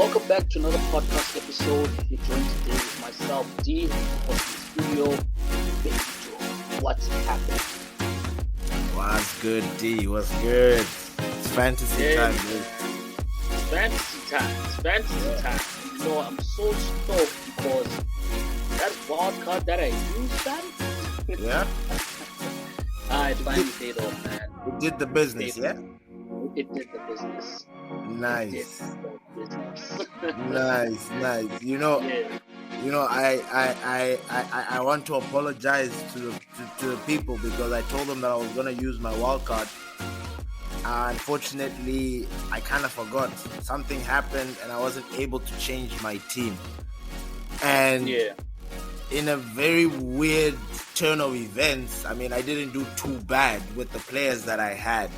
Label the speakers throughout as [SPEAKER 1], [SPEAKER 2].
[SPEAKER 1] welcome back to another podcast episode. You're joined today with myself, Dee, of the studio. Benito. What's happening?
[SPEAKER 2] What's good, D? What's good? It's fantasy time, dude.
[SPEAKER 1] It's fantasy time. It's fantasy time. You know, I'm so stoked because that wild card that I used, man.
[SPEAKER 2] Yeah?
[SPEAKER 1] It finally paid off, man.
[SPEAKER 2] It did the business, yeah?
[SPEAKER 1] It did the business.
[SPEAKER 2] Nice.
[SPEAKER 1] It did the business.
[SPEAKER 2] Nice. You know, I want to apologize to the people because I told them that I was gonna use my wild card. Unfortunately, I kind of forgot. Something happened and I wasn't able to change my team. And in a very weird turn of events, I mean, I didn't do too bad with the players that I had.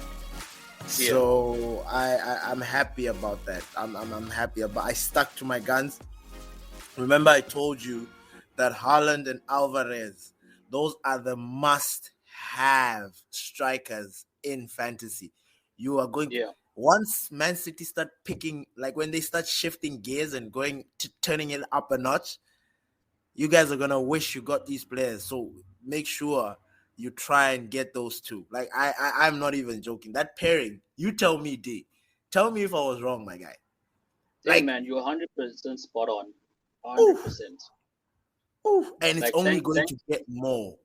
[SPEAKER 2] So I'm happy about that. I'm happy about. I stuck to my guns. Remember, I told you that Haaland and Alvarez, those are the must-have strikers in fantasy. You are going to, once Man City start picking, like when they start shifting gears and going to turning it up a notch, you guys are gonna wish you got these players. So make sure you try and get those two. Like I'm not even joking. That pairing, you tell me, D. Tell me if I was wrong, my guy.
[SPEAKER 1] Hey, man, you're 100% spot on. 100%.
[SPEAKER 2] And it's
[SPEAKER 1] Like,
[SPEAKER 2] only going to get more.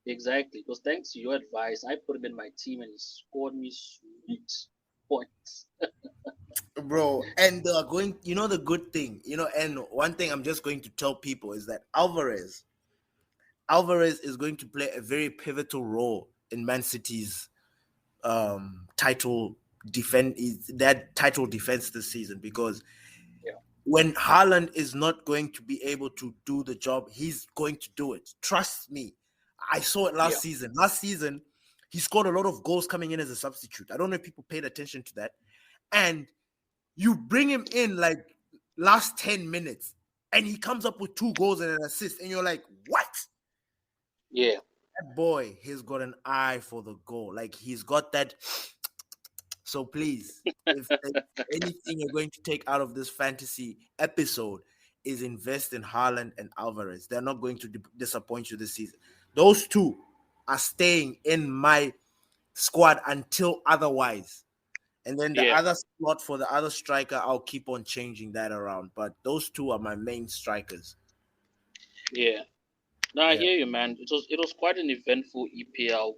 [SPEAKER 1] Exactly. Because thanks to your advice, I put him in my team and he scored me sweet points.
[SPEAKER 2] Bro, and they're going, you know, the good thing, you know, and one thing I'm just going to tell people is that Alvarez is going to play a very pivotal role in Man City's title defense this season, because when Haaland is not going to be able to do the job, he's going to do it. Trust me. I saw it last season. Last season, he scored a lot of goals coming in as a substitute. I don't know if people paid attention to that. And you bring him in like last 10 minutes and he comes up with 2 goals and an assist. And you're like, what?
[SPEAKER 1] Yeah.
[SPEAKER 2] That boy, he's got an eye for the goal. Like, he's got that. So please, if anything you're going to take out of this fantasy episode is invest in Haaland and Alvarez. They're not going to disappoint you this season. Those two are staying in my squad until otherwise. And then the other slot for the other striker, I'll keep on changing that around. But those two are my main strikers.
[SPEAKER 1] Yeah. No, I hear you, man. It was quite an eventful EPL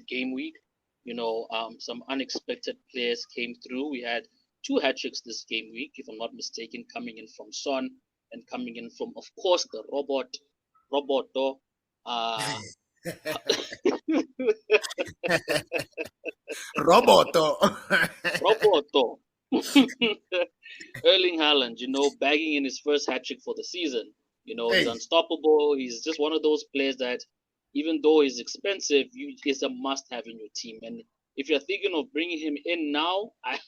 [SPEAKER 1] game week. You know, some unexpected players came through. We had 2 hat-tricks this game week, if I'm not mistaken, coming in from Son and coming in from, of course, the Roboto. Roboto. Erling Haaland, you know, bagging in his first hat-trick for the season. You know, he's unstoppable. He's just one of those players that, even though he's expensive, he's a must-have in your team. And if you're thinking of bringing him in now, I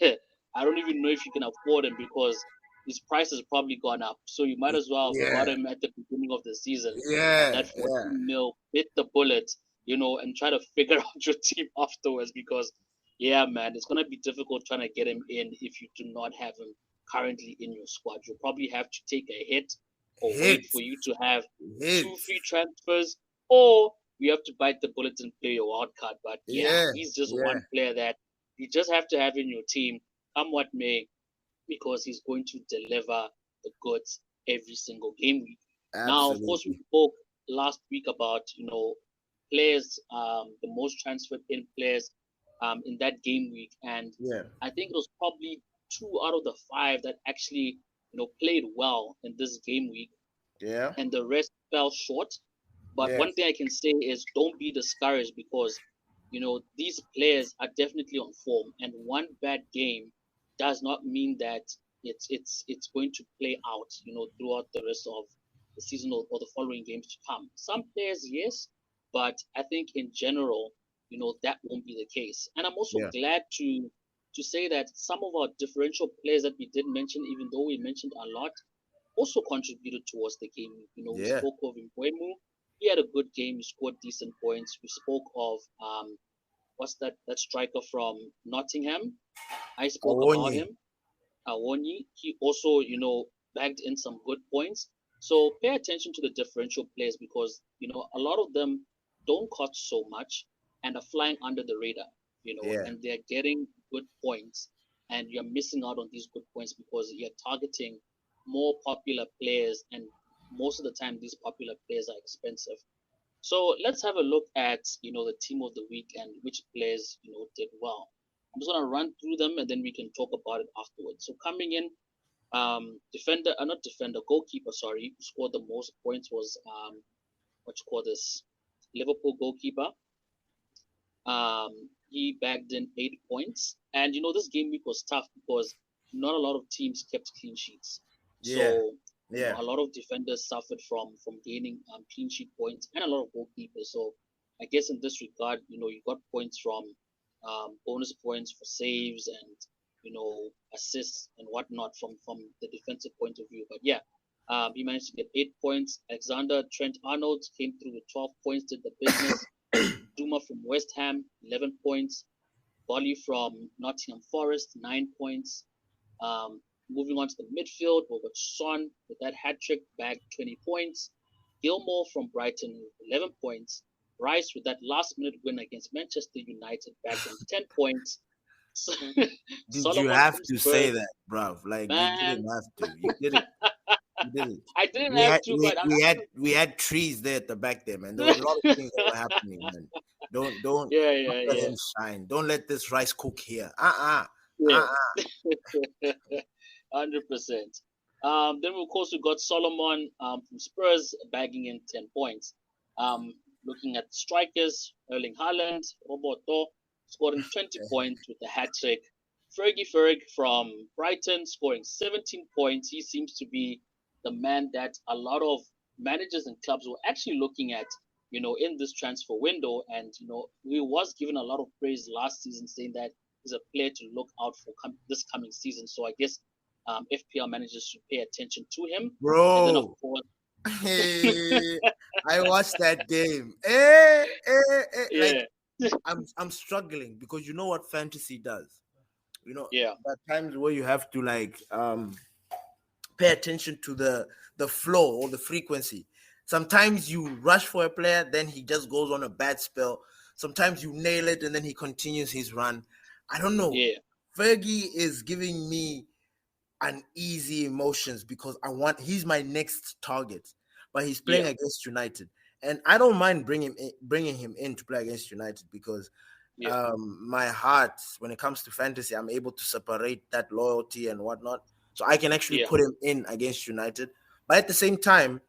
[SPEAKER 1] don't even know if you can afford him because his price has probably gone up. So you might as well have got him at the beginning of the season. That 14 mil, bit the bullet, you know, and try to figure out your team afterwards because, man, it's going to be difficult trying to get him in if you do not have him currently in your squad. You'll probably have to take a hit or wait for you to have 2 free transfers, or you have to bite the bullet and play your wild card. But he's just one player that you just have to have in your team, come what may, because he's going to deliver the goods every single game week. Absolutely. Now, of course, we spoke last week about, you know, players, the most transferred in players in that game week. And I think it was probably 2 out of the 5 that actually, you know, played well in this game week.
[SPEAKER 2] Yeah.
[SPEAKER 1] And the rest fell short. But one thing I can say is don't be discouraged because, you know, these players are definitely on form. And one bad game does not mean that it's going to play out, you know, throughout the rest of the season or the following games to come. Some players, yes, but I think in general, you know, that won't be the case. And I'm also glad to say that some of our differential players that we did mention, even though we mentioned a lot, also contributed towards the game. You know, we spoke of Mbeumo. He had a good game. He scored decent points. We spoke of what's that striker from Nottingham? I spoke about him. Awoni, he also, bagged in some good points. So pay attention to the differential players because, a lot of them don't cost so much and are flying under the radar,
[SPEAKER 2] Yeah.
[SPEAKER 1] and they're getting good points. And you're missing out on these good points because you're targeting more popular players. And most of the time, these popular players are expensive. So let's have a look at, the team of the week and which players, did well. I'm just going to run through them and then we can talk about it afterwards. So coming in, goalkeeper, sorry, who scored the most points was, Liverpool goalkeeper. He bagged in 8 points. And, this game week was tough because not a lot of teams kept clean sheets.
[SPEAKER 2] Yeah.
[SPEAKER 1] So,
[SPEAKER 2] Yeah.
[SPEAKER 1] a lot of defenders suffered from gaining clean sheet points and a lot of goalkeepers. So, I guess in this regard, you got points from bonus points for saves and, assists and whatnot from the defensive point of view. But yeah, he managed to get 8 points. Alexander Trent Arnold came through with 12 points, did the business. Duma from West Ham, 11 points. Bolly from Nottingham Forest, 9 points. Moving on to the midfield, we've got Son with that hat trick, bagged 20 points. Gilmore from Brighton with 11 points. Rice with that last minute win against Manchester United, bagged in 10 points.
[SPEAKER 2] Did
[SPEAKER 1] Solomon
[SPEAKER 2] you have
[SPEAKER 1] from
[SPEAKER 2] to
[SPEAKER 1] Spurs,
[SPEAKER 2] say that, bruv? Like
[SPEAKER 1] man.
[SPEAKER 2] you didn't have to. You didn't. You didn't.
[SPEAKER 1] I didn't have to, but
[SPEAKER 2] we had trees there at the back there, man. There was a lot of things that were happening, man. Don't let him shine. Don't let this rice cook here.
[SPEAKER 1] 100%. Then of course we got Solomon from Spurs bagging in 10 points. Looking at strikers, Erling Haaland, Roberto scoring 20 points with a hat trick. Ferg from Brighton scoring 17 points. He seems to be the man that a lot of managers and clubs were actually looking at, in this transfer window. And, he was given a lot of praise last season, saying that he's a player to look out for this coming season. So I guess FPL managers should pay attention to him.
[SPEAKER 2] Bro,
[SPEAKER 1] and then of course,
[SPEAKER 2] hey, I watched that game.
[SPEAKER 1] yeah.
[SPEAKER 2] Like I'm struggling because you know what fantasy does. There are times where you have to pay attention to the flow or the frequency. Sometimes you rush for a player, then he just goes on a bad spell. Sometimes you nail it and then he continues his run. I don't know.
[SPEAKER 1] Yeah.
[SPEAKER 2] Fergie is giving me uneasy emotions because he's my next target, but he's playing against United, and I don't mind bringing him in to play against United because my heart, when it comes to fantasy, I'm able to separate that loyalty and whatnot, so I can actually put him in against United. But at the same time,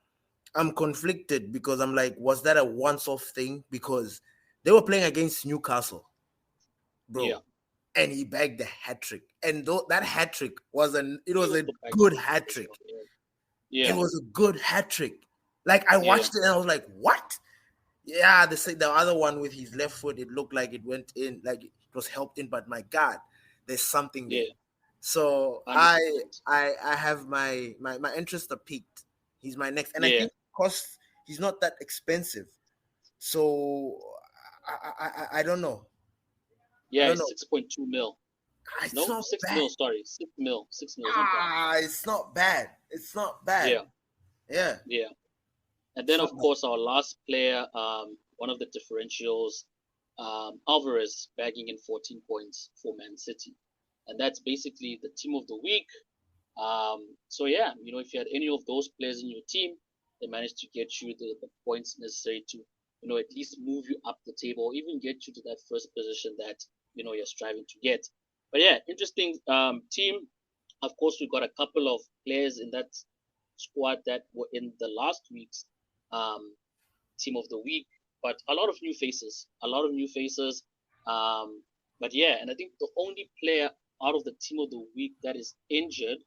[SPEAKER 2] I'm conflicted because I'm like, was that a once-off thing? Because they were playing against Newcastle, bro.
[SPEAKER 1] Yeah.
[SPEAKER 2] And he bagged the hat trick. And that hat trick was a good hat trick.
[SPEAKER 1] Yeah.
[SPEAKER 2] It was a good hat trick. Like I watched it and I was like, what? Yeah, the other one with his left foot, it looked like it went in, like it was helped in, but my God, there's something there. So 100%. I have my interest are peaked. He's my next, and I think because he's not that expensive. So I don't know.
[SPEAKER 1] Yeah, it's 6.2 mil.
[SPEAKER 2] No,
[SPEAKER 1] 6 mil, sorry. 6 mil. 6 mil.
[SPEAKER 2] It's not bad. It's not bad. Yeah.
[SPEAKER 1] And then, of course, our last player, one of the differentials, Alvarez, bagging in 14 points for Man City. And that's basically the team of the week. So, yeah, if you had any of those players in your team, they managed to get you the points necessary to, at least move you up the table or even get you to that first position that, you're striving to get. But, yeah, interesting team. Of course, we got a couple of players in that squad that were in the last week's team of the week, but a lot of new faces. But yeah, and I think the only player out of the team of the week that is injured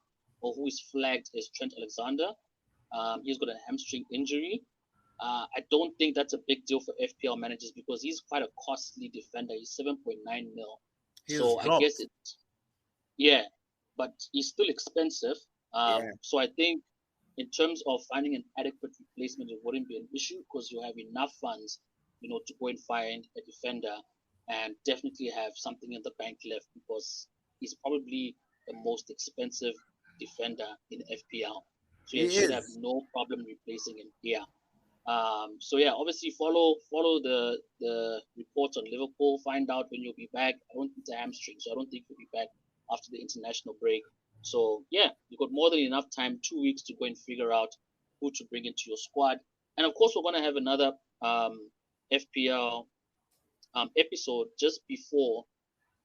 [SPEAKER 1] or who is flagged is Trent Alexander. He's got a hamstring injury. I don't think that's a big deal for FPL managers because he's quite a costly defender. He's 7.9 mil. So I guess but he's still expensive. So I think in terms of finding an adequate replacement, it wouldn't be an issue because you have enough funds, to go and find a defender and definitely have something in the bank left because he's probably the most expensive defender in FPL. So
[SPEAKER 2] He
[SPEAKER 1] you should have
[SPEAKER 2] is.
[SPEAKER 1] no problem replacing him here. So yeah, obviously follow the reports on Liverpool. Find out when you'll be back. I don't think it's a hamstring, so I don't think you'll be back after the international break. So yeah, you've got more than enough time, 2 weeks to go and figure out who to bring into your squad. And of course, we're gonna have another FPL episode just before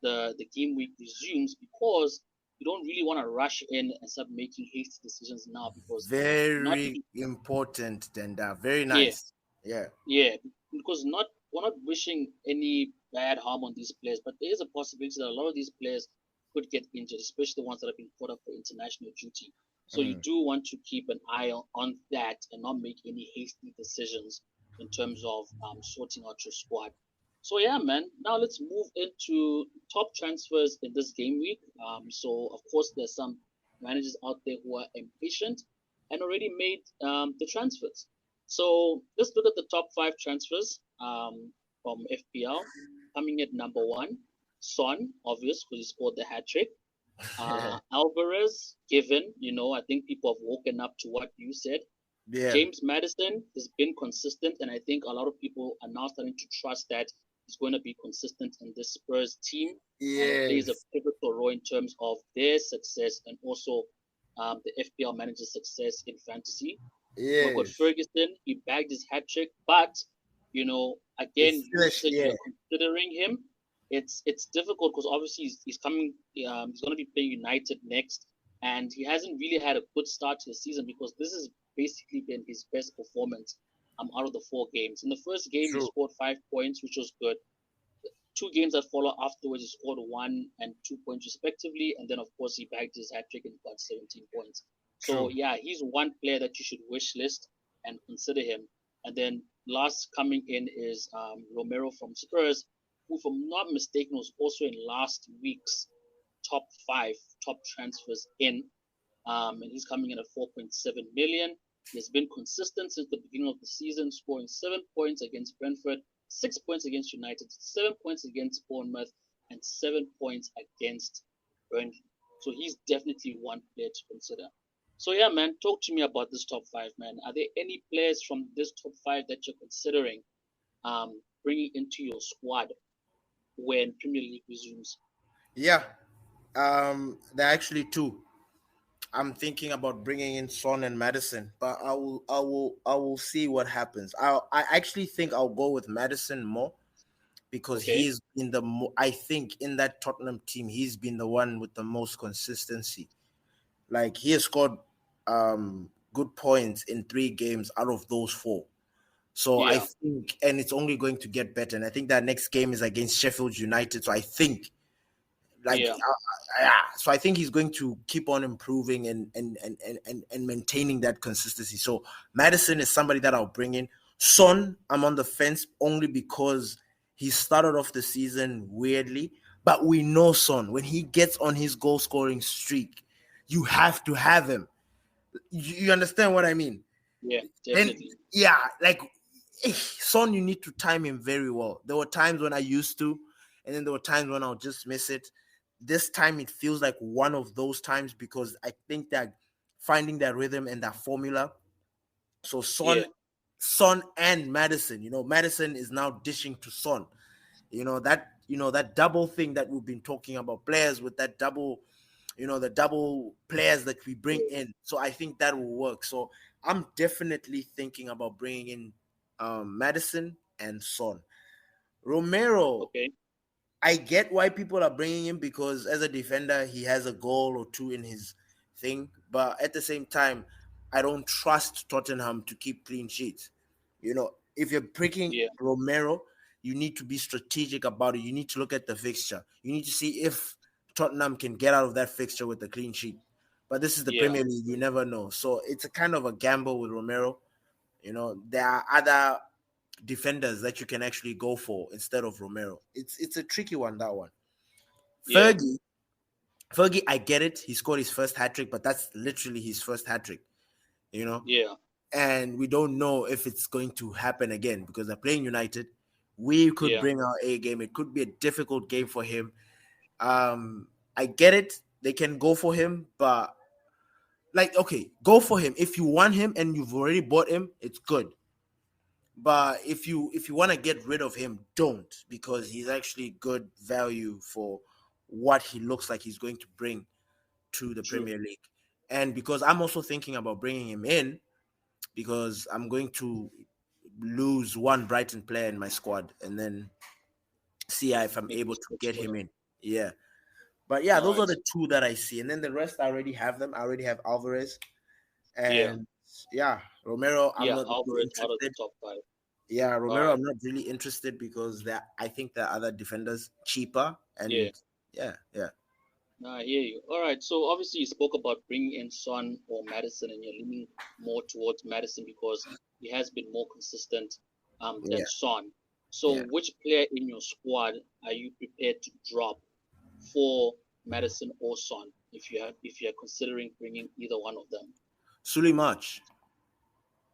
[SPEAKER 1] the game week resumes, because you don't really want to rush in and start making hasty decisions now, because not
[SPEAKER 2] Very important, Denda. Very
[SPEAKER 1] yeah
[SPEAKER 2] nice. Yeah.
[SPEAKER 1] yeah because not we're not wishing any bad harm on these players, but there is a possibility that a lot of these players could get injured, especially the ones that have been called up for international duty. So you do want to keep an eye on that and not make any hasty decisions in terms of sorting out your squad. So yeah, man. Now let's move into top transfers in this game week. So of course there's some managers out there who are impatient and already made the transfers. So let's look at the top 5 transfers from FPL. Coming at number 1, Son, obvious because he scored the hat trick. Alvarez, given, I think people have woken up to what you said.
[SPEAKER 2] Yeah.
[SPEAKER 1] James Maddison has been consistent, and I think a lot of people are now starting to trust that he's going to be consistent in this Spurs team. And he plays a pivotal role in terms of their success and also the FPL manager's success in fantasy. We've got Ferguson. He bagged his hat trick, but again, you said you're considering him. It's difficult because obviously he's coming. He's going to be playing United next, and he hasn't really had a good start to the season because this has basically been his best performance out of the 4 games. In the first game, he scored 5 points, which was good. 2 games that follow afterwards, he scored 1 and 2 points respectively, and then of course he bagged his hat trick and got 17 points. So yeah, he's one player that you should wish list and consider him. And then last coming in is Romero from Spurs, who, if I'm not mistaken, was also in last week's top 5 top transfers in, and he's coming in at 4.7 million. He has been consistent since the beginning of the season, scoring 7 points against Brentford, 6 points against United, 7 points against Bournemouth, and 7 points against Burnley. So he's definitely one player to consider. So yeah, man, talk to me about this top 5, man. Are there any players from this top 5 that you're considering bringing into your squad when Premier League resumes?
[SPEAKER 2] Yeah, there are actually 2. I'm thinking about bringing in Son and Madison, but I will see what happens. I actually think I'll go with Madison more because he's been I think in that Tottenham team he's been the one with the most consistency. Like he has scored good points in 3 games out of those 4. So I think, and it's only going to get better. And I think that next game is against Sheffield United. So I think, so I think he's going to keep on improving and maintaining that consistency. So Madison is somebody that I'll bring in. Son, I'm on the fence only because he started off the season weirdly, but we know Son, when he gets on his goal scoring streak, you have to have him. You understand what I mean?
[SPEAKER 1] Yeah, definitely.
[SPEAKER 2] Son, you need to time him very well. There were times when I used to, and then there were times when I'll just miss it. This time it feels like one of those times because I think that finding that rhythm and that formula. So Son and Madison, Madison is now dishing to Son. That double thing that we've been talking about, players with that double, the double players that we bring in. So I think that will work. So I'm definitely thinking about bringing in Madison and Son. Romero, I get why people are bringing him because as a defender, he has a goal or 2 in his thing. But at the same time, I don't trust Tottenham to keep clean sheets. If you're picking Romero, you need to be strategic about it. You need to look at the fixture. You need to see if Tottenham can get out of that fixture with a clean sheet. But this is the Premier League. You never know. So it's a kind of a gamble with Romero. There are other defenders that you can actually go for instead of Romero. It's a tricky one, that one. Fergie, I get it. He scored his first hat trick, but that's literally his first hat trick.
[SPEAKER 1] Yeah.
[SPEAKER 2] And we don't know if it's going to happen again because they're playing United. We could bring our A game. It could be a difficult game for him. I get it. they can go for him, but like, okay, go for him if you want him and you've already bought him. It's good. But if you want to get rid of him, don't, because he's actually good value for what he looks like he's going to bring to the
[SPEAKER 1] True.
[SPEAKER 2] Premier League. And because I'm also thinking about bringing him in, because I'm going to lose one Brighton player in my squad and then see if I'm
[SPEAKER 1] Make
[SPEAKER 2] able
[SPEAKER 1] me
[SPEAKER 2] to
[SPEAKER 1] switch
[SPEAKER 2] get
[SPEAKER 1] for
[SPEAKER 2] him
[SPEAKER 1] him.
[SPEAKER 2] in. Yeah. But yeah,
[SPEAKER 1] All
[SPEAKER 2] those are
[SPEAKER 1] right.
[SPEAKER 2] the two that I see. And then the rest, I already have them. I already have Alvarez.
[SPEAKER 1] Yeah.
[SPEAKER 2] And yeah, Romero, I'm
[SPEAKER 1] Yeah.
[SPEAKER 2] not really
[SPEAKER 1] Alvarez out of the
[SPEAKER 2] interested.
[SPEAKER 1] top 5.
[SPEAKER 2] Yeah,
[SPEAKER 1] All
[SPEAKER 2] Romero,
[SPEAKER 1] right.
[SPEAKER 2] I'm not really interested because I think there are other defenders cheaper.
[SPEAKER 1] Yeah.
[SPEAKER 2] And yeah, yeah.
[SPEAKER 1] I hear you. All right. So obviously you spoke about bringing in Son or Madison, and you're leaning more towards Madison because he has been more consistent than
[SPEAKER 2] Yeah,
[SPEAKER 1] Son. So
[SPEAKER 2] yeah.
[SPEAKER 1] which player in your squad are you prepared to drop for Madison or Son if you're considering bringing either one of them?
[SPEAKER 2] Sully March.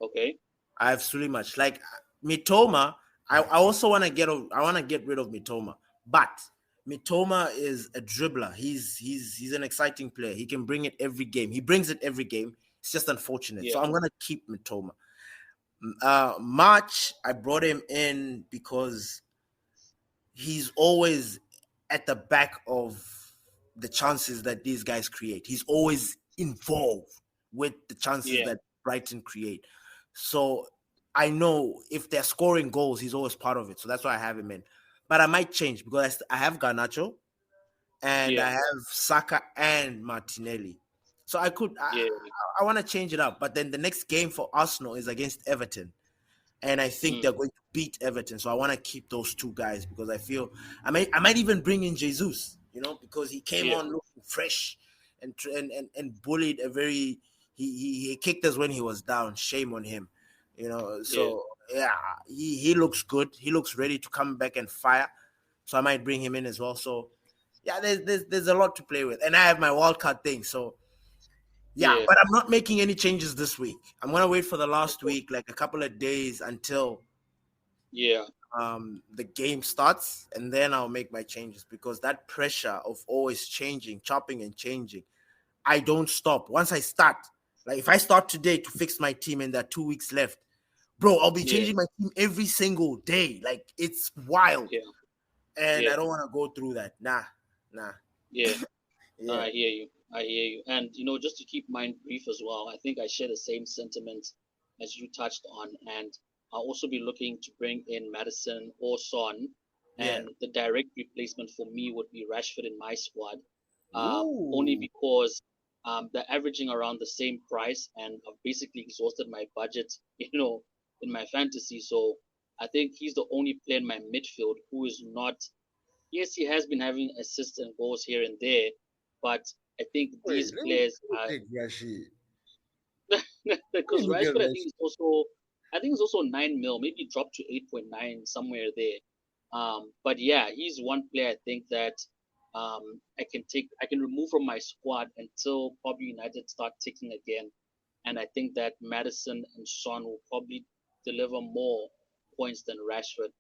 [SPEAKER 1] Okay.
[SPEAKER 2] I have Sully March. Like Mitoma, I also want to get rid of Mitoma. But Mitoma is a dribbler. He's an exciting player. He can bring it every game. He brings it every game. It's just unfortunate.
[SPEAKER 1] Yeah.
[SPEAKER 2] So I'm gonna keep Mitoma. March, I brought him in because he's always at the back of the chances that these guys create. He's always involved with the chances
[SPEAKER 1] Yeah.
[SPEAKER 2] that Brighton create. So I know if they're scoring goals, he's always part of it. So that's why I have him in. But I might change because I have Garnacho and
[SPEAKER 1] Yeah.
[SPEAKER 2] I have Saka and Martinelli. So
[SPEAKER 1] Yeah.
[SPEAKER 2] I want to change it up. But then the next game for Arsenal is against Everton, and I think
[SPEAKER 1] Mm.
[SPEAKER 2] they're going to beat Everton. So I want to keep those two guys because I feel I might even bring in Jesus, because he came
[SPEAKER 1] Yeah.
[SPEAKER 2] on looking fresh and bullied a very he kicked us when he was down. Shame on him,
[SPEAKER 1] Yeah.
[SPEAKER 2] So yeah, he looks good. He looks ready to come back and fire. So I might bring him in as well. So yeah, there's a lot to play with, and I have my wild card thing. So yeah,
[SPEAKER 1] Yeah.
[SPEAKER 2] but I'm not making any changes this week. I'm gonna wait for the last
[SPEAKER 1] Okay.
[SPEAKER 2] week, like a couple of days until
[SPEAKER 1] Yeah.
[SPEAKER 2] the game starts, and then I'll make my changes because that pressure of always changing, chopping and changing, I don't stop. Once I start, like if I start today to fix my team and there are 2 weeks left, bro, I'll be
[SPEAKER 1] Yeah.
[SPEAKER 2] changing my team every single day. Like it's wild,
[SPEAKER 1] Yeah.
[SPEAKER 2] and
[SPEAKER 1] Yeah.
[SPEAKER 2] I don't want to go through that. Nah.
[SPEAKER 1] Yeah.
[SPEAKER 2] Yeah,
[SPEAKER 1] I hear you. I hear you. And just to keep mine brief as well, I think I share the same sentiments as you touched on. And I'll also be looking to bring in Madison or Son.
[SPEAKER 2] yeah.
[SPEAKER 1] And the direct replacement for me would be Rashford in my squad, only
[SPEAKER 2] Ooh,
[SPEAKER 1] because they're averaging around the same price, and I've basically exhausted my budget, in my fantasy. So I think he's the only player in my midfield who is not. Yes, he has been having assists and goals here and there, but I think
[SPEAKER 2] wait,
[SPEAKER 1] these players
[SPEAKER 2] let me
[SPEAKER 1] are
[SPEAKER 2] take Rashid. Let me
[SPEAKER 1] because
[SPEAKER 2] look at
[SPEAKER 1] Rashford,
[SPEAKER 2] Rashid.
[SPEAKER 1] I think it's also 9 mil, maybe dropped to 8.9 somewhere there. But yeah, he's one player I think that I can remove from my squad until probably United start ticking again, and I think that Madison and Son will probably deliver more points than Rashford,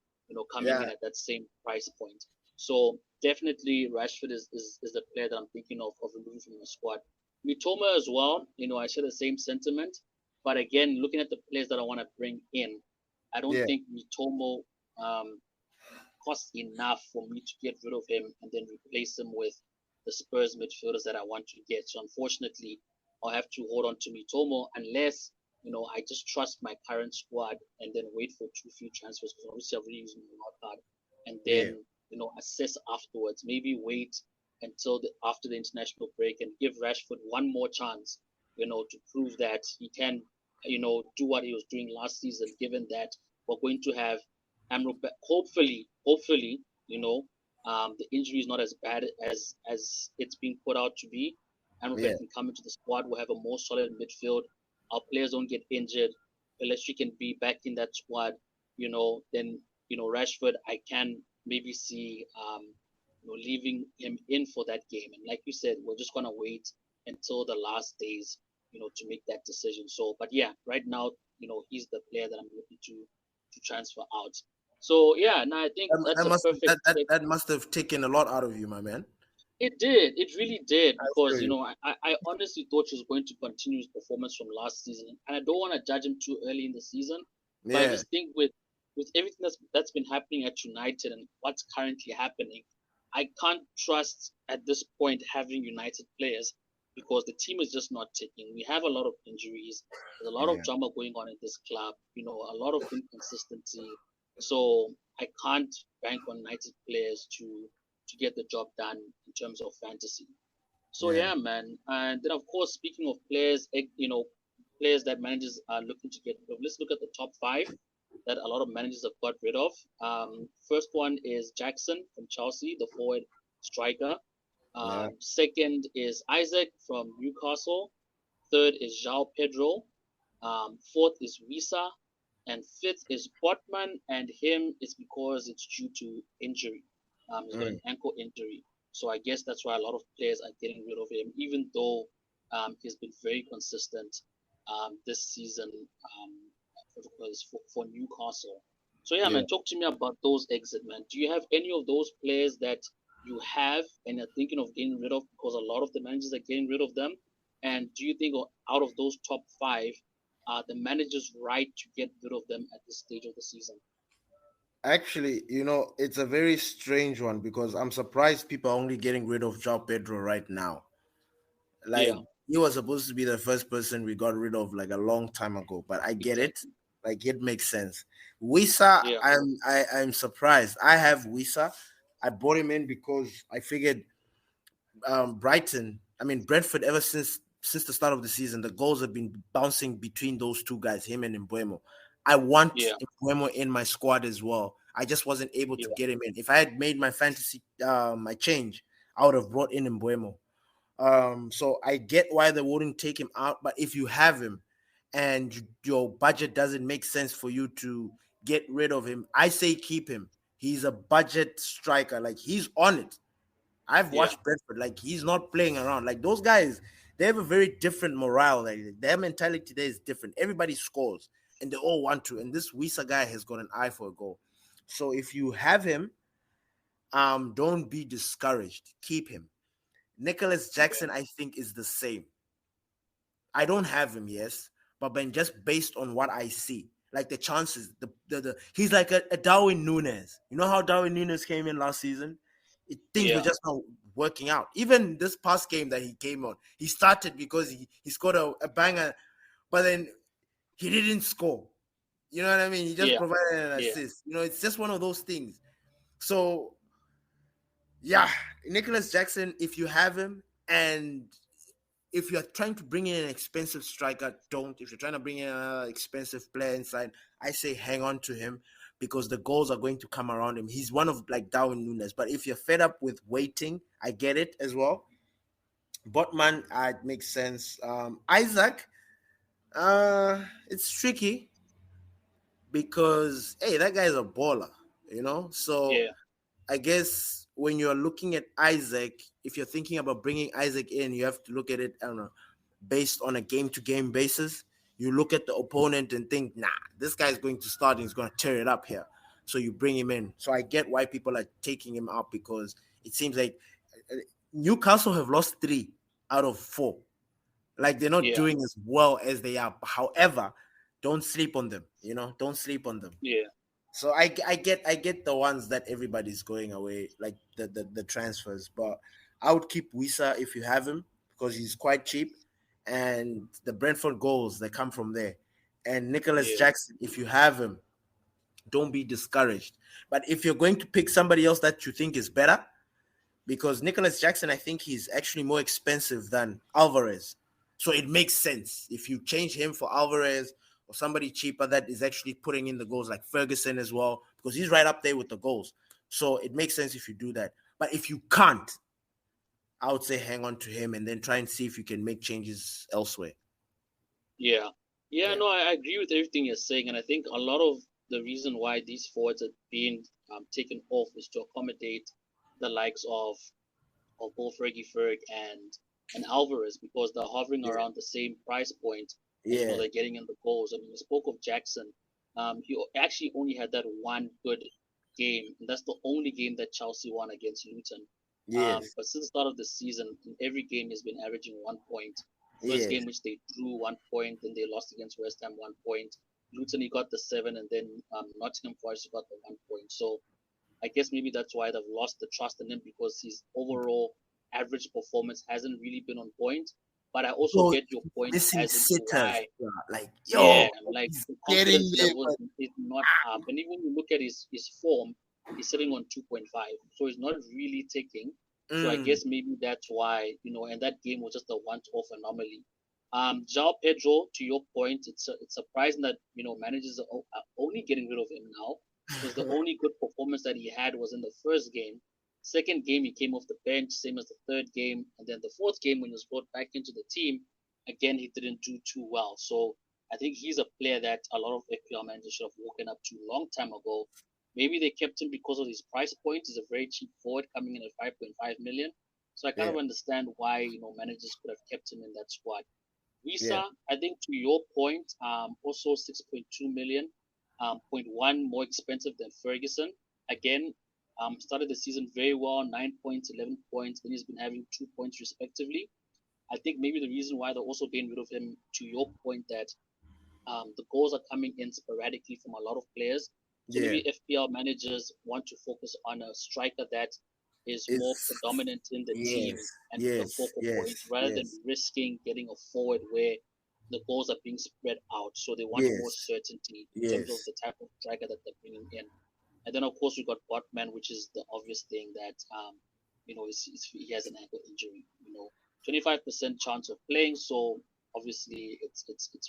[SPEAKER 1] coming
[SPEAKER 2] Yeah,
[SPEAKER 1] in at that same price point. So definitely Rashford is the player that I'm thinking of removing from the squad. Mitoma as well, I share the same sentiment. But again, looking at the players that I want to bring in, I don't
[SPEAKER 2] yeah,
[SPEAKER 1] think Mitoma um, costs enough for me to get rid of him and then replace him with the Spurs midfielders that I want to get. So unfortunately, I'll have to hold on to Mitomo unless I just trust my current squad and then wait for two free transfers because obviously I've already used my card and
[SPEAKER 2] yeah,
[SPEAKER 1] then assess afterwards. Maybe wait until after the international break and give Rashford one more chance, to prove that he can, do what he was doing last season. Given that we're going to have Amrabat, hopefully, the injury is not as bad as it's being put out to be.
[SPEAKER 2] yeah,
[SPEAKER 1] Amrabat can come into the squad. We'll have a more solid midfield. Our players don't get injured. Pelestri can be back in that squad. Then Rashford, I can maybe see leaving him in for that game. And like you said, we're just gonna wait until the last days, to make that decision. So, but yeah, right now, he's the player that I'm looking to transfer out. So yeah, no, I think
[SPEAKER 2] that
[SPEAKER 1] that's a
[SPEAKER 2] must
[SPEAKER 1] perfect
[SPEAKER 2] that, that
[SPEAKER 1] take.
[SPEAKER 2] that must have taken a lot out of you, my man.
[SPEAKER 1] It did. It really did
[SPEAKER 2] I
[SPEAKER 1] because
[SPEAKER 2] feel you.
[SPEAKER 1] I honestly thought he was going to continue his performance from last season, and I don't want to judge him too early in the season, but I
[SPEAKER 2] Yeah,
[SPEAKER 1] just think with everything that's been happening at United and what's currently happening, I can't trust at this point having United players because the team is just not ticking. We have a lot of injuries. There's a lot of
[SPEAKER 2] yeah,
[SPEAKER 1] drama going on in this club. A lot of inconsistency. So I can't bank on United players to get the job done in terms of fantasy. So
[SPEAKER 2] yeah,
[SPEAKER 1] yeah, man. And then of course, speaking of players, players that managers are looking to get rid of. Let's look at the top five that a lot of managers have got rid of. First one is Jackson from Chelsea, the forward striker.
[SPEAKER 2] yeah.
[SPEAKER 1] Second is Isaac from Newcastle. Third is João Pedro. Fourth is Wisa. And fifth is Portman, and him is because it's due to injury. He's got an
[SPEAKER 2] Mm.
[SPEAKER 1] ankle injury. So I guess that's why a lot of players are getting rid of him, even though he's been very consistent this season for Newcastle. So yeah,
[SPEAKER 2] Yeah.
[SPEAKER 1] man, talk to me about those exit, man. Do you have any of those players that you have and are thinking of getting rid of because a lot of the managers are getting rid of them? And do you think out of those top five, are the managers right to get rid of them at this stage of the season?
[SPEAKER 2] Actually, it's a very strange one because I'm surprised people are only getting rid of João Pedro right now.
[SPEAKER 1] Yeah,
[SPEAKER 2] Like, he was supposed to be the first person we got rid of like a long time ago, but I get it.
[SPEAKER 1] exactly.
[SPEAKER 2] Like, it makes sense. Wisa,
[SPEAKER 1] Yeah,
[SPEAKER 2] I'm surprised. I have Wisa. I brought him in because I figured Brighton, I mean Brentford, ever since the start of the season, the goals have been bouncing between those two guys, him and Mbuemo. I want
[SPEAKER 1] yeah,
[SPEAKER 2] Mbuemo in my squad as well. I just wasn't able to
[SPEAKER 1] yeah,
[SPEAKER 2] get him in. If I had made my fantasy my change, I would have brought in Mbuemo. So I get why they wouldn't take him out, but if you have him and your budget doesn't make sense for you to get rid of him, I say keep him. He's a budget striker. Like, he's on it. I've
[SPEAKER 1] yeah,
[SPEAKER 2] watched Brentford. Like, he's not playing around. Like, those guys, they have a very different morale. Like, their mentality today is different. Everybody scores and they all want to. And this Wisa guy has got an eye for a goal. So if you have him, don't be discouraged. Keep him. Nicholas
[SPEAKER 1] okay,
[SPEAKER 2] Jackson, I think, is the same. I don't have him, yes, but then just based on what I see, like the chances, he's like a Darwin Nunes. You know how Darwin Nunes came in last season? Things were
[SPEAKER 1] yeah,
[SPEAKER 2] just not working out. Even this past game that he came on, he started because he scored a banger, but then he didn't score. You know what I mean? He just
[SPEAKER 1] yeah,
[SPEAKER 2] provided an
[SPEAKER 1] yeah,
[SPEAKER 2] assist. It's just one of those things. So yeah, Nicholas Jackson, if you have him, and if you're trying to bring in an expensive striker, don't. If you're trying to bring in an expensive player inside, I say hang on to him because the goals are going to come around him. He's one of like Darwin Nunes. But if you're fed up with waiting, I get it as well. Botman, it makes sense. Isaac, it's tricky because hey, that guy's a baller. So
[SPEAKER 1] yeah,
[SPEAKER 2] I guess when you're looking at Isaac, if you're thinking about bringing Isaac in, you have to look at it, I don't know, based on a game to game basis. You look at the opponent and think, nah, this guy's going to start and he's going to tear it up here. So you bring him in. So I get why people are taking him out because it seems like Newcastle have lost 3 out of 4. Like, they're not
[SPEAKER 1] yeah,
[SPEAKER 2] doing as well as they are. However, don't sleep on them. Don't sleep on them.
[SPEAKER 1] yeah,
[SPEAKER 2] So I get the ones that everybody's going away, like the transfers. But I would keep Wisa if you have him because he's quite cheap, and the Brentford goals that come from there. And Nicholas
[SPEAKER 1] yeah,
[SPEAKER 2] Jackson, if you have him, don't be discouraged. But if you're going to pick somebody else that you think is better, because Nicholas Jackson, I think he's actually more expensive than Alvarez. So it makes sense if you change him for Alvarez or somebody cheaper that is actually putting in the goals, like Ferguson as well, because he's right up there with the goals. So it makes sense if you do that. But if you can't, I would say hang on to him and then try and see if you can make changes elsewhere.
[SPEAKER 1] yeah. Yeah,
[SPEAKER 2] Yeah.
[SPEAKER 1] no, I agree with everything you're saying, and I think a lot of the reason why these forwards are being taken off is to accommodate the likes of both Fergie Ferg and Alvarez because they're hovering
[SPEAKER 2] Yeah.
[SPEAKER 1] around the same price point and
[SPEAKER 2] Yeah.
[SPEAKER 1] they're getting in the goals. I mean, you spoke of Jackson. He actually only had that one good game, and that's the only game that Chelsea won against Luton.
[SPEAKER 2] Yes.
[SPEAKER 1] But since the start of the season, in every game he's been averaging 1 point. First
[SPEAKER 2] Yes.
[SPEAKER 1] game which they drew 1 point, then they lost against West Ham 1 point. Luton he got the 7, and then Nottingham Forest got the 1 point. So I guess maybe that's why they've lost the trust in him, because his overall average performance hasn't really been on point. But I also
[SPEAKER 2] So
[SPEAKER 1] get your point
[SPEAKER 2] missing
[SPEAKER 1] as into
[SPEAKER 2] sitters.
[SPEAKER 1] why,
[SPEAKER 2] Like,
[SPEAKER 1] yeah,
[SPEAKER 2] yo,
[SPEAKER 1] like
[SPEAKER 2] he's
[SPEAKER 1] the
[SPEAKER 2] getting
[SPEAKER 1] confidence
[SPEAKER 2] there,
[SPEAKER 1] level
[SPEAKER 2] but
[SPEAKER 1] is not up. And even when you look at his form, he's sitting on 2.5, so he's not really taking. So I guess maybe that's why, and that game was just a once-off anomaly. João Pedro, to your point, it's surprising that managers are only getting rid of him now, because the only good performance that he had was in the first game. Second game, he came off the bench, same as the third game, and then the fourth game when he was brought back into the team, again he didn't do too well. So I think he's a player that a lot of FPL managers should have woken up to a long time ago. Maybe they kept him because of his price point. He's a very cheap forward coming in at 5.5 million. So I kind
[SPEAKER 2] yeah,
[SPEAKER 1] of understand why managers could have kept him in that squad.
[SPEAKER 2] yeah,
[SPEAKER 1] Visa, I think to your point, also 6.2 million, point 0.1 more expensive than Ferguson. Again, started the season very well, 9 points, 11 points. Then he's been having 2 points respectively. I think maybe the reason why they're also getting rid of him, to your point, that the goals are coming in sporadically from a lot of players. So
[SPEAKER 2] yeah.
[SPEAKER 1] maybe FPL managers want to focus on a striker that is more
[SPEAKER 2] It's
[SPEAKER 1] predominant in the team
[SPEAKER 2] yes,
[SPEAKER 1] and the
[SPEAKER 2] yes,
[SPEAKER 1] focal point,
[SPEAKER 2] yes,
[SPEAKER 1] rather than
[SPEAKER 2] yes,
[SPEAKER 1] risking getting a forward where the goals are being spread out. So they want more
[SPEAKER 2] yes,
[SPEAKER 1] certainty in terms of
[SPEAKER 2] yes,
[SPEAKER 1] the type of striker that they're bringing in. And then of course we got Botman, which is the obvious thing that he has an ankle injury. 25% chance of playing, so obviously it's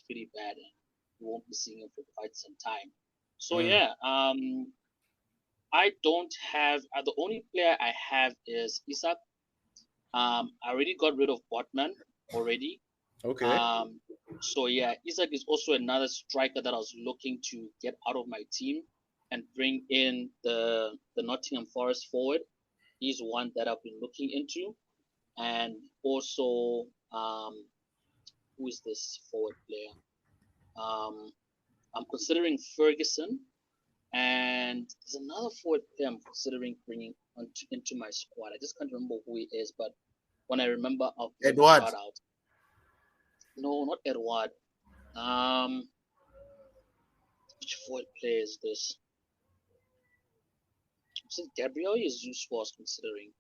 [SPEAKER 1] pretty bad, and we won't be seeing him for quite some time. So
[SPEAKER 2] mm.
[SPEAKER 1] yeah, I don't have the only player I have is Isak. I already got rid of Botman already.
[SPEAKER 2] Okay.
[SPEAKER 1] Um, so yeah, Isak is also another striker that I was looking to get out of my team and bring in the Nottingham Forest forward. He's one that I've been looking into, and also who is this forward player? Um, I'm considering Ferguson, and there's another forward player I'm considering bringing into my squad. I just can't remember who he is, but when I remember, I'll give him a
[SPEAKER 2] Edward.
[SPEAKER 1] shout out. No, not Edward. Which forward player is this? Is it Gabriel Jesus was considering?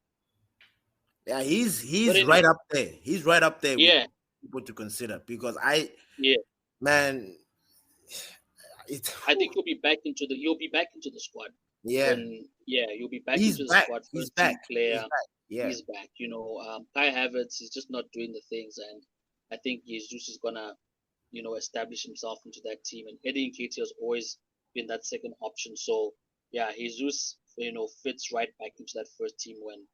[SPEAKER 2] Yeah,
[SPEAKER 1] But
[SPEAKER 2] he's right
[SPEAKER 1] anyway,
[SPEAKER 2] up there. He's right up there with
[SPEAKER 1] yeah,
[SPEAKER 2] people to consider because
[SPEAKER 1] yeah.
[SPEAKER 2] man, it's
[SPEAKER 1] I think you'll be back into the squad
[SPEAKER 2] yeah.
[SPEAKER 1] when you'll be back
[SPEAKER 2] He's
[SPEAKER 1] into the
[SPEAKER 2] back.
[SPEAKER 1] squad,
[SPEAKER 2] He's
[SPEAKER 1] first
[SPEAKER 2] back.
[SPEAKER 1] team
[SPEAKER 2] He's
[SPEAKER 1] player.
[SPEAKER 2] back. Yeah.
[SPEAKER 1] He's back. Kai Havertz is just not doing the things, and I think Jesus is gonna establish himself into that team. And Eddie Nketiah has always been that second option. So yeah, Jesus fits right back into that first team when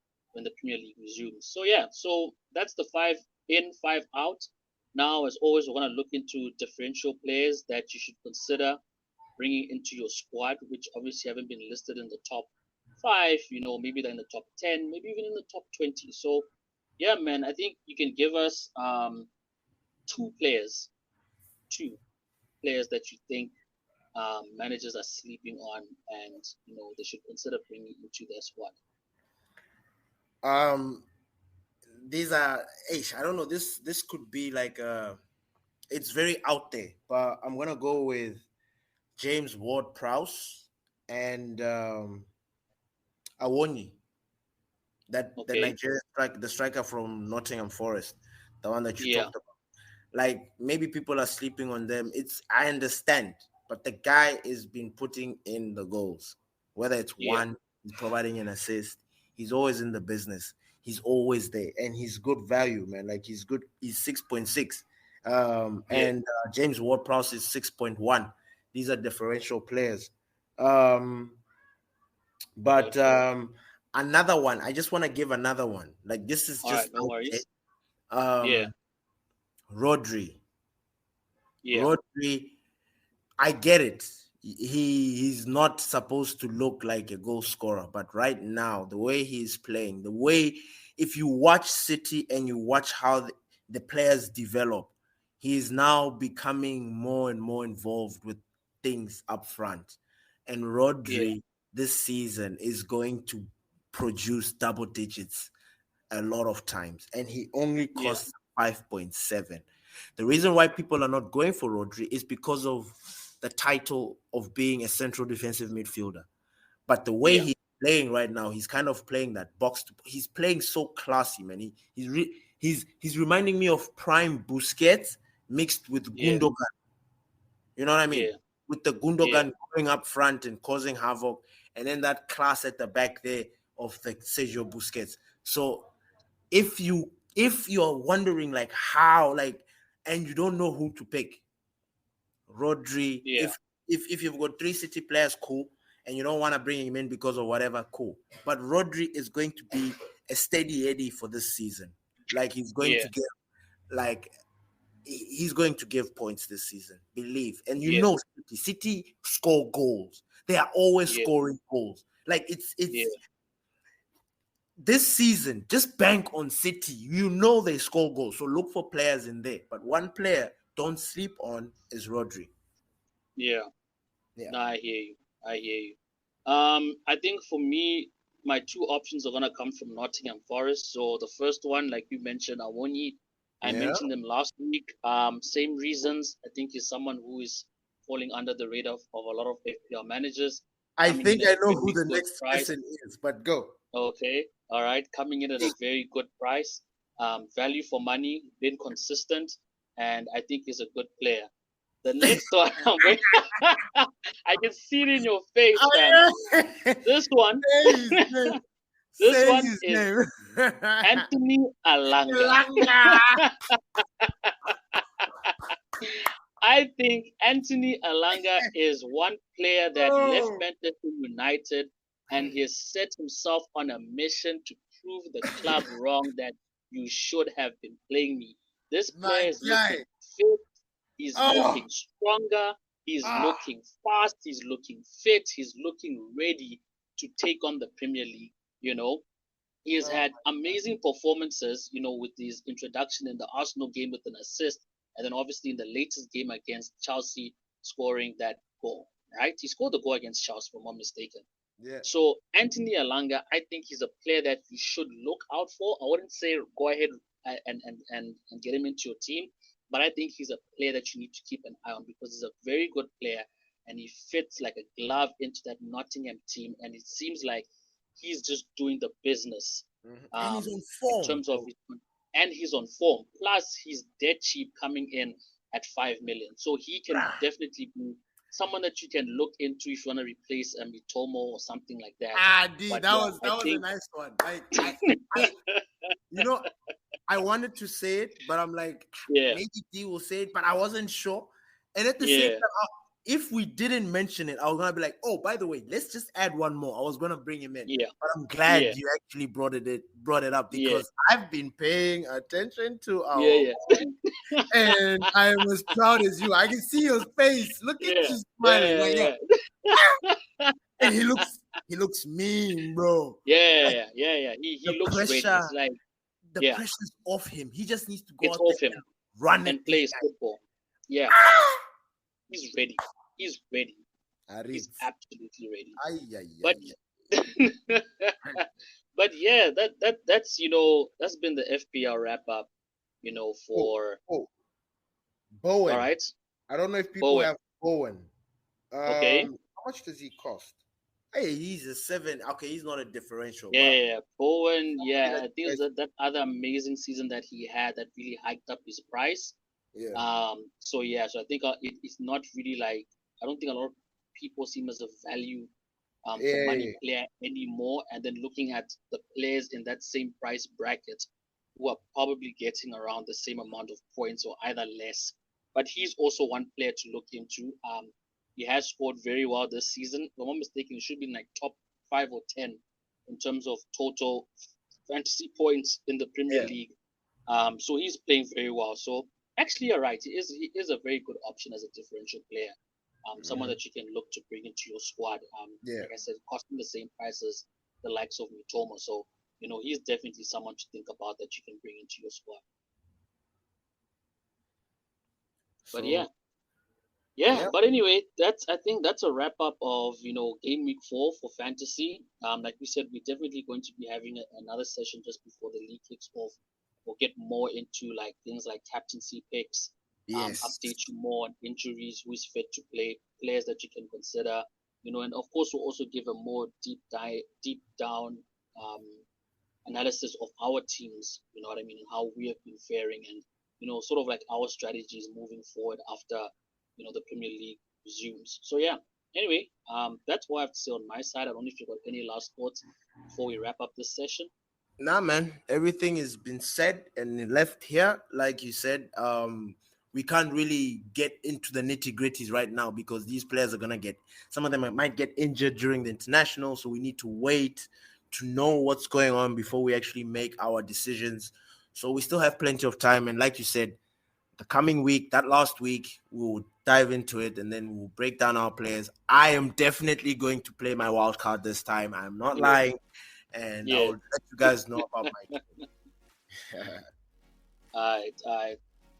[SPEAKER 1] the Premier League resumes. So yeah, so that's the 5 in, 5 out. Now, as always, we're gonna look into differential players that you should consider bringing into your squad, which obviously haven't been listed in the top five. Maybe they're in the top 10, maybe even in the top 20. So yeah, man, I think you can give us two players, two players that you think managers are sleeping on, and they should consider bringing into their squad.
[SPEAKER 2] Um, these are. I don't know. This could be like it's very out there, but I'm gonna go with James Ward-Prowse and Awoni, that the
[SPEAKER 1] Okay.
[SPEAKER 2] Nigerian the striker from Nottingham Forest, the one that you
[SPEAKER 1] Yeah.
[SPEAKER 2] talked about. Like maybe people are sleeping on them. I understand, but the guy is been putting in the goals. Whether it's
[SPEAKER 1] Yeah.
[SPEAKER 2] one, he's providing an assist. He's always in the business. He's always there, and he's good value, man. Like he's good. He's 6.6,
[SPEAKER 1] Yeah.
[SPEAKER 2] and James Ward-Prowse is 6.1. These are differential players. Um, but
[SPEAKER 1] Okay.
[SPEAKER 2] another one, I just want to give another one. Like this is
[SPEAKER 1] All right.
[SPEAKER 2] just
[SPEAKER 1] No
[SPEAKER 2] out there.
[SPEAKER 1] worries. Yeah.
[SPEAKER 2] Rodri.
[SPEAKER 1] Yeah.
[SPEAKER 2] Rodri, I get it. He's not supposed to look like a goal scorer, but right now, the way he's playing, the way if you watch City and you watch how the players develop, he is now becoming more and more involved with things up front. And
[SPEAKER 1] Yeah.
[SPEAKER 2] Rodri this season is going to produce double digits a lot of times, and he only costs 5.7. The reason why people are not going for Rodri is because of the title of being a central defensive midfielder. But the way he's playing right now, he's kind of playing that box. He's playing so classy, man. He's reminding me of prime Busquets mixed with Gundogan. You know what I mean?
[SPEAKER 1] Yeah.
[SPEAKER 2] With the Gundogan going up front and causing havoc, and then that class at the back there of the Sergio Busquets. So if you're wondering like how, like, and you don't know who to pick, Rodri, if you've got 3 City players, cool, and you don't want to bring him in because of whatever, cool. But Rodri is going to be a steady Eddie for this season. Like he's going to give, like he's going to give points this season. Believe, and you know, City score goals. They are always scoring goals. Like it's this season. Just bank on City. You know they score goals, so look for players in there. But one player don't sleep on is Rodri.
[SPEAKER 1] Yeah. No, I hear you. I think for me, my 2 options are gonna come from Nottingham Forest. So the first one, like you mentioned, Awoni. I mentioned him last week. Same reasons. I think he's someone who is falling under the radar of a lot of FPL managers.
[SPEAKER 2] I think I know who the next person is, but go.
[SPEAKER 1] Okay, all right. Coming in at a very good price, value for money, been consistent, and I think he's a good player. The next one, I can see it in your face, man. This one, this one is Anthony Alanga. I think Anthony Alanga is one player that left Manchester United, and he has set himself on a mission to prove the club wrong that you should have been playing me. This player is looking fit. He's looking stronger. He's looking fast. He's looking fit. He's looking ready to take on the Premier League. You know, he has had amazing performances, you know, with his introduction in the Arsenal game with an assist. And then obviously in the latest game against Chelsea, scoring that goal, right? He scored the goal against Chelsea, if I'm not mistaken.
[SPEAKER 2] Yeah.
[SPEAKER 1] So Anthony Alanga, I think he's a player that you should look out for. I wouldn't say go ahead and get him into your team, but I think he's a player that you need to keep an eye on because he's a very good player and he fits like a glove into that Nottingham team. And it seems like he's just doing the business.
[SPEAKER 2] And he's on form.
[SPEAKER 1] In terms of and he's on form. Plus, he's dead cheap coming in at 5 million. So he can definitely be someone that you can look into if you want to replace Mitomo or something like that.
[SPEAKER 2] That was a nice one. Like, you know, I wanted to say it, but I'm like, maybe D will say it, but I wasn't sure. And at the same time, if we didn't mention it, I was gonna be like, oh, by the way, let's just add one more. I was gonna bring him in. But I'm glad you actually brought it up because I've been paying attention to our and I am as proud as you. I can see your face. Look at you smiling. And he looks mean, bro.
[SPEAKER 1] He looks
[SPEAKER 2] pressure,
[SPEAKER 1] great. It's like
[SPEAKER 2] the pressure's off him. He just needs to go
[SPEAKER 1] out off him,
[SPEAKER 2] run
[SPEAKER 1] and play his football. Yeah. He's ready. He's ready. He's absolutely ready. But yeah, that's that's been the FPL wrap up, for
[SPEAKER 2] Bowen.
[SPEAKER 1] All right.
[SPEAKER 2] I don't know if people have Bowen.
[SPEAKER 1] Okay.
[SPEAKER 2] How much does he cost? Hey, he's a 7. Okay, he's not a differential.
[SPEAKER 1] Bowen. Yeah, I think that other amazing season that he had that really hiked up his price. So I think it's not really like, I don't think a lot of people see him as a value for money player anymore. And then looking at the players in that same price bracket who are probably getting around the same amount of points or either less. But he's also one player to look into. He has scored very well this season. If I'm not mistaken, he should be in like top 5 or 10 in terms of total fantasy points in the Premier League. So he's playing very well. So actually, you're right. He is a very good option as a differential player. Someone that you can look to bring into your squad. Like I said, costing the same price as the likes of Mitoma. So, he's definitely someone to think about that you can bring into your squad. But Yeah, but anyway, I think that's a wrap up of game week 4 for fantasy. Like we said, we're definitely going to be having another session just before the league kicks off. We'll get more into like things like captaincy picks,
[SPEAKER 2] Yes.
[SPEAKER 1] update you more on injuries, who's fit to play, players that you can consider, and of course we'll also give a more deep down um, analysis of our teams. You know what I mean, and how we have been faring, and sort of like our strategies moving forward after the Premier League resumes. So yeah. Anyway, that's what I have to say on my side. I don't know if you got any last thoughts before we wrap up this session.
[SPEAKER 2] Nah, man, everything has been said and left here. Like you said, we can't really get into the nitty gritties right now because these players are gonna get, some of them might get injured during the international, so we need to wait to know what's going on before we actually make our decisions. So we still have plenty of time, and like you said, the coming week, that last week, we'll dive into it and then we'll break down our players. I am definitely going to play my wild card this time. I'm not
[SPEAKER 1] Yeah.
[SPEAKER 2] lying, and
[SPEAKER 1] Yeah.
[SPEAKER 2] I'll let you guys know about my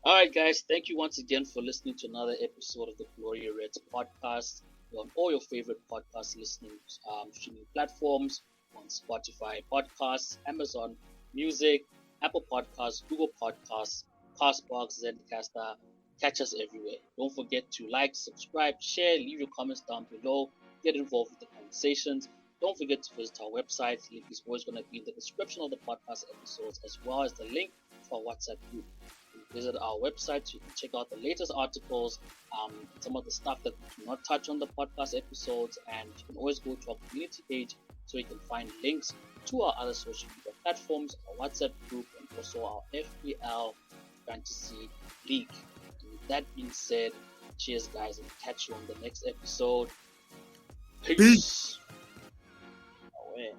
[SPEAKER 1] All right, guys. Thank you once again for listening to another episode of the Gloria Reds podcast. We're on all your favorite podcast listening streaming platforms, on Spotify podcasts, Amazon Music, Apple Podcasts, Google Podcasts, Castbox, Zencaster. Catch us everywhere. Don't forget to like, subscribe, share, leave your comments down below, get involved with the conversations. Don't forget to visit our website. Link is always going to be in the description of the podcast episodes, as well as the link to our WhatsApp group. Visit our website so you can check out the latest articles, some of the stuff that we do not touch on the podcast episodes, and you can always go to our community page so you can find links to our other social media platforms, our WhatsApp group, and also our FPL Fantasy League. And with that being said, cheers, guys, and catch you on the next episode. Peace. Away.